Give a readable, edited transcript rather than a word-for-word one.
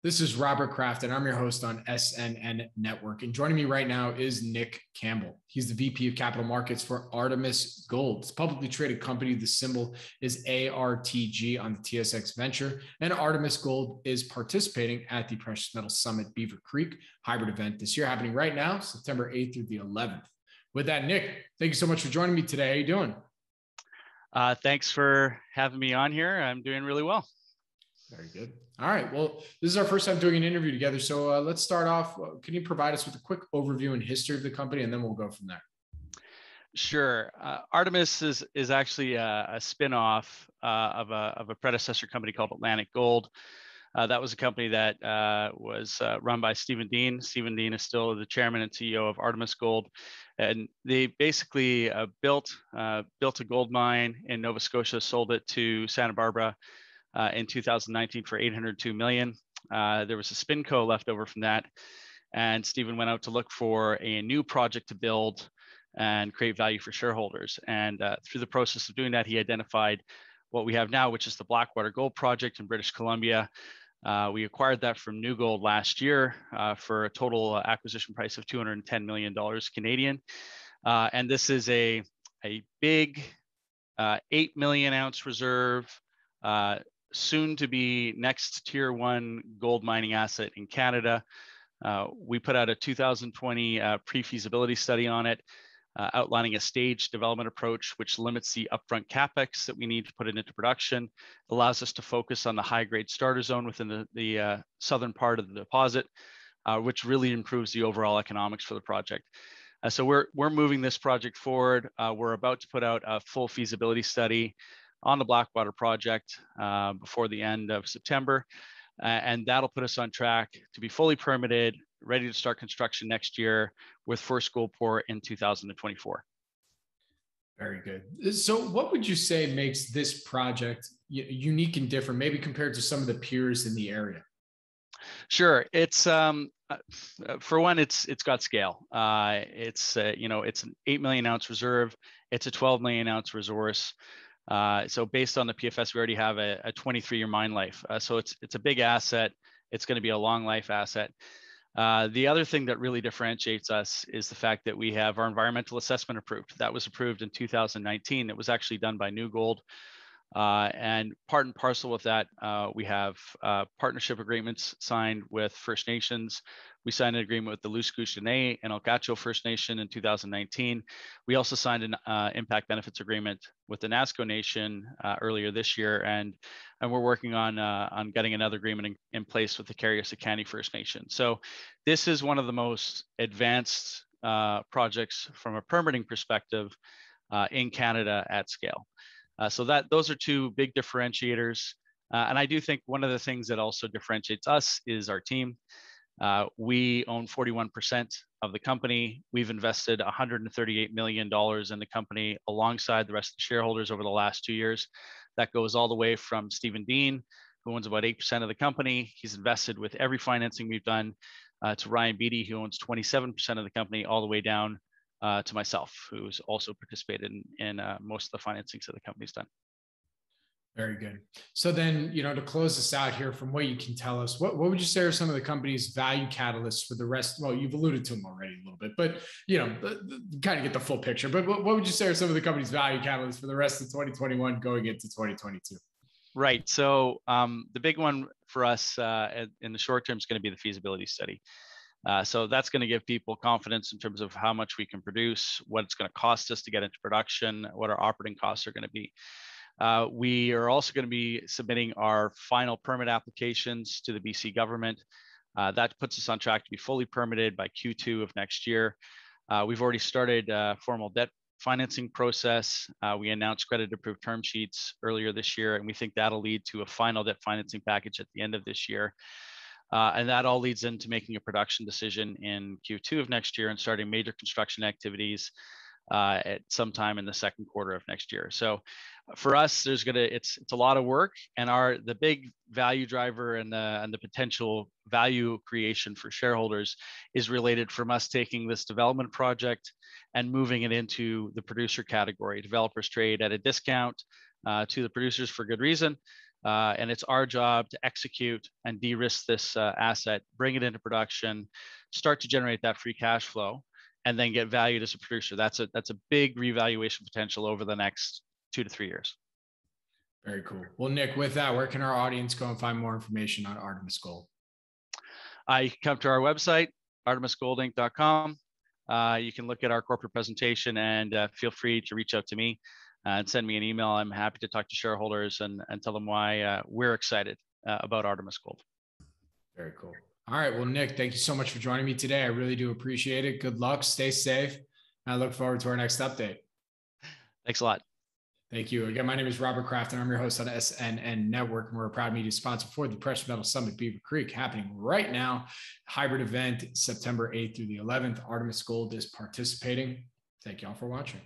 This is Robert Kraft, and I'm your host on SNN.Network. And joining me right now is Nick Campbell. He's the VP of Capital Markets for Artemis Gold. It's a publicly traded company. The symbol is ARTG on the TSX Venture. And Artemis Gold is participating at the Precious Metals Summit Beaver Creek hybrid event this year, happening right now, September 8th through the 11th. With that, Nick, thank you so much for joining me today. How are you doing? Thanks for having me on here. I'm doing really well. Very good. All right. Well, this is our first time doing an interview together. So let's start off. Can you provide us with a quick overview and history of the company, and then we'll go from there? Sure. Artemis is actually a spin-off of a predecessor company called Atlantic Gold. That was a company that was run by Stephen Dean. Stephen Dean is still the chairman and CEO of Artemis Gold, and they basically built a gold mine in Nova Scotia, sold it to Santa Barbara in 2019 for $802 million. There was a spin co left over from that, and Stephen went out to look for a new project to build and create value for shareholders. And through the process of doing that, he identified what we have now, which is the Blackwater Gold Project in British Columbia. We acquired that from New Gold last year for a total acquisition price of $210 million Canadian. And this is a big 8 million ounce reserve, soon to be next tier one gold mining asset in Canada. We put out a 2020 pre-feasibility study on it, outlining a staged development approach, which limits the upfront capex that we need to put it into production, allows us to focus on the high-grade starter zone within the southern part of the deposit, which really improves the overall economics for the project. So we're moving this project forward. We're about to put out a full feasibility study on the Blackwater project before the end of September. And that'll put us on track to be fully permitted, ready to start construction next year with first gold pour in 2024. Very good. So what would you say makes this project unique and different, maybe compared to some of the peers in the area? Sure. It's for one, it's got scale. It's an 8 million ounce reserve. It's a 12 million ounce resource. So based on the PFS, we already have a 23-year mine life. So it's a big asset. It's going to be a long life asset. The other thing that really differentiates us is the fact that we have our environmental assessment approved. That was approved in 2019. It was actually done by New Gold. And part and parcel with that, we have partnership agreements signed with First Nations. We signed an agreement with the Luskoosh and Elgacho First Nation in 2019. We also signed an impact benefits agreement with the Nasco Nation earlier this year, and we're working on getting another agreement in place with the Carriacicani First Nation. So this is one of the most advanced projects from a permitting perspective in Canada at scale. So those are two big differentiators. And I do think one of the things that also differentiates us is our team. We own 41% of the company. We've invested $138 million in the company alongside the rest of the shareholders over the last 2 years. That goes all the way from Stephen Dean, who owns about 8% of the company. He's invested with every financing we've done, to Ryan Beatty, who owns 27% of the company, all the way down to myself, who's also participated in most of the financings that the company's done. Very good. So then, to close this out here, from what you can tell us, what would you say are some of the company's value catalysts for the rest? Well, you've alluded to them already a little bit, but, kind of get the full picture. But what would you say are some of the company's value catalysts for the rest of 2021 going into 2022? Right. So the big one for us in the short term is going to be the feasibility study. So that's going to give people confidence in terms of how much we can produce, what it's going to cost us to get into production, what our operating costs are going to be. We are also going to be submitting our final permit applications to the BC government. That puts us on track to be fully permitted by Q2 of next year. We've already started a formal debt financing process. We announced credit approved term sheets earlier this year, and we think that'll lead to a final debt financing package at the end of this year. And that all leads into making a production decision in Q2 of next year and starting major construction activities at some time in the second quarter of next year. So for us, it's a lot of work, and the big value driver and the potential value creation for shareholders is related from us taking this development project and moving it into the producer category. Developers trade at a discount to the producers for good reason. And it's our job to execute and de-risk this asset, bring it into production, start to generate that free cash flow, and then get valued as a producer. That's a big revaluation potential over the next 2 to 3 years. Very cool. Well, Nick, with that, where can our audience go and find more information on Artemis Gold? You can come to our website, artemisgoldinc.com. You can look at our corporate presentation, and feel free to reach out to me and send me an email. I'm happy to talk to shareholders and tell them why we're excited about Artemis Gold. Very cool. All right. Well, Nick, thank you so much for joining me today. I really do appreciate it. Good luck. Stay safe. I look forward to our next update. Thanks a lot. Thank you. Again, my name is Robert Kraft, and I'm your host on SNN.Network, and we're a proud media sponsor for the Precious Metal Summit Beaver Creek, happening right now. Hybrid event, September 8th through the 11th. Artemis Gold is participating. Thank you all for watching.